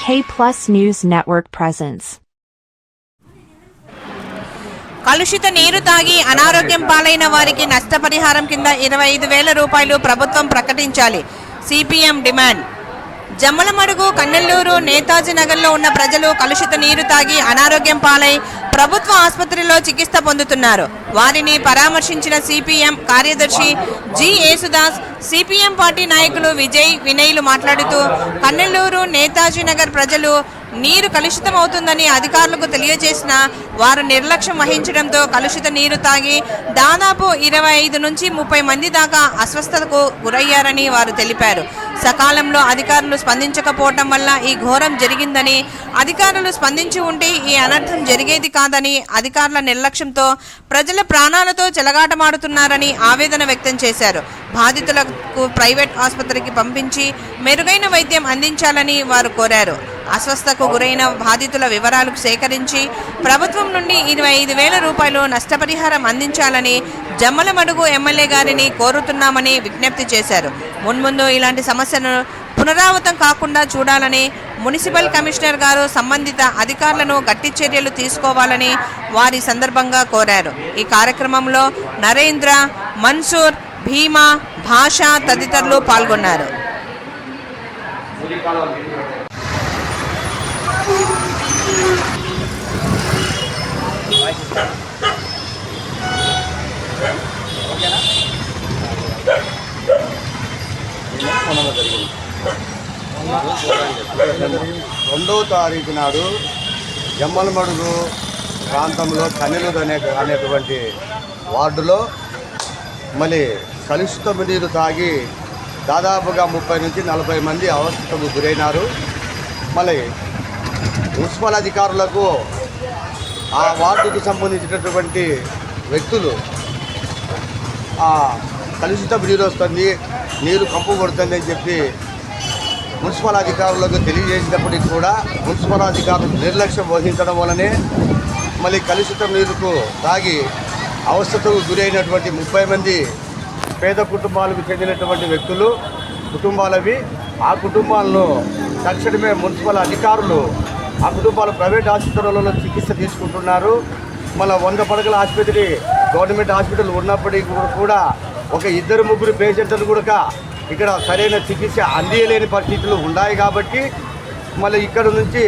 K+ News Network presents. కలుషిత నీరు తాగి అనారోగ్యం పాలైన వారికి నష్టపరిహారం కింద 25,000 రూపాయలు ప్రభుత్వం ప్రకటించాలి. CPM demand. జమ్మలమడుగు, కన్నెల్లూరు, నేతాజీ నగర్లో ఉన్న ప్రజలు కలుషిత నీరు తాగి అనారోగ్యం పాలై ప్రభుత్వ ఆసుపత్రిలో చికిత్స పొందుతున్నారు. వారిని పరామర్శించిన సిపిఎం కార్యదర్శి జి యేసుదాస్, సిపిఎం పార్టీ నాయకులు విజయ్, వినయ్లు మాట్లాడుతూ కన్నెల్లూరు, నేతాజీ నగర్ ప్రజలు నీరు కలుషితమవుతుందని అధికారులకు తెలియజేసిన వారు నిర్లక్ష్యం వహించడంతో కలుషిత నీరు తాగి దాదాపు 25 నుంచి 30 మంది దాకా అస్వస్థతకు గురయ్యారని వారు తెలిపారు. సకాలంలో అధికారులు స్పందించకపోవటం వల్ల ఈ ఘోరం జరిగిందని, అధికారులు స్పందించి ఉంటే ఈ అనర్థం జరిగేది కాదని, అధికారుల నిర్లక్ష్యంతో ప్రజల ప్రాణాలతో చెలగాటమాడుతున్నారని ఆవేదన వ్యక్తం చేశారు. బాధితులకు ప్రైవేట్ ఆసుపత్రికి పంపించి మెరుగైన వైద్యం అందించాలని వారు కోరారు. అస్వస్థతకు గురైన బాధితుల వివరాలు సేకరించి ప్రభుత్వం నుండి 25,000 రూపాయలు నష్టపరిహారం అందించాలని జమ్మలమడుగు ఎమ్మెల్యే గారిని కోరుతున్నామని విజ్ఞప్తి చేశారు. మున్ముందు ఇలాంటి సమస్యను పునరావృతం కాకుండా చూడాలని మున్సిపల్ కమిషనర్ గారు సంబంధిత అధికారులను గట్టి చర్యలు తీసుకోవాలని వారి సందర్భంగా కోరారు. ఈ కార్యక్రమంలో నరేంద్ర, మన్సూర్, భీమా, భాష తదితరులు పాల్గొన్నారు. రెండవ తారీఖు నాడు జమ్మలమడుగు ప్రాంతంలో కన్నెలూరు అనేటువంటి వార్డులో మళ్ళీ కలుషిత నీరు తాగి దాదాపుగా 30 నుంచి 40 మంది అవస్థకు గురైనారు. మళ్ళీ మున్సిపల్ అధికారులకు ఆ వార్డుకు సంబంధించినటువంటి వ్యక్తులు కలుషిత నీరు వస్తుంది, నీరు కంపు కొడుతుంది అని చెప్పి మున్సిపల్ అధికారులకు తెలియజేసినప్పటికీ కూడా మున్సిపల్ అధికారులు నిర్లక్ష్యం వహించడం వల్లనే మళ్ళీ కలుషిత నీరుకు తాగి అవస్థకు గురైనటువంటి 30 మంది పేద కుటుంబాలకు చెందినటువంటి వ్యక్తులు కుటుంబాలవి. ఆ కుటుంబాలను తక్షణమే మున్సిపల్ అధికారులు ఆ కుటుంబాలు ప్రైవేట్ ఆసుపత్రులలో చికిత్స తీసుకుంటున్నారు. మళ్ళీ 100 పడకల ఆసుపత్రి గవర్నమెంట్ హాస్పిటల్ ఉన్నప్పటికీ కూడా ఒక 2-3 పేషెంట్లు కూడా ఇక్కడ సరైన చికిత్స అందియలేని పరిస్థితులు ఉన్నాయి. కాబట్టి మళ్ళీ ఇక్కడ నుంచి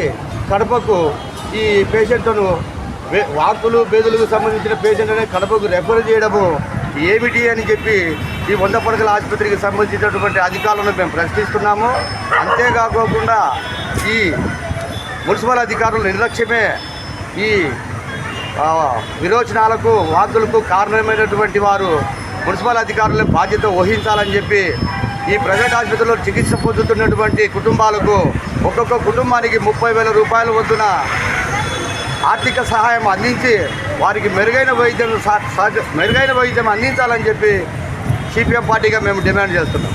కడపకు ఈ పేషెంట్లను వాంతులు బేదులకు సంబంధించిన పేషెంట్ని కడపకు రెఫర్ చేయడము ఏమిటి అని చెప్పి ఈ 100 పడకల ఆసుపత్రికి సంబంధించినటువంటి అధికారులను మేము ప్రశ్నిస్తున్నాము. అంతేకాకుండా ఈ మున్సిపల్ అధికారుల నిర్లక్ష్యమే ఈ విరోచనాలకు, వాంతులకు కారణమైనటువంటి వారు మున్సిపల్ అధికారుల బాధ్యత వహించాలని చెప్పి ఈ ప్రైవేట్ ఆసుపత్రిలో చికిత్స పొందుతున్నటువంటి కుటుంబాలకు ఒక్కొక్క కుటుంబానికి 30,000 రూపాయల వద్దున ఆర్థిక సహాయం అందించి వారికి మెరుగైన వైద్యం అందించాలని చెప్పి సిపిఎం పార్టీగా మేము డిమాండ్ చేస్తున్నాం.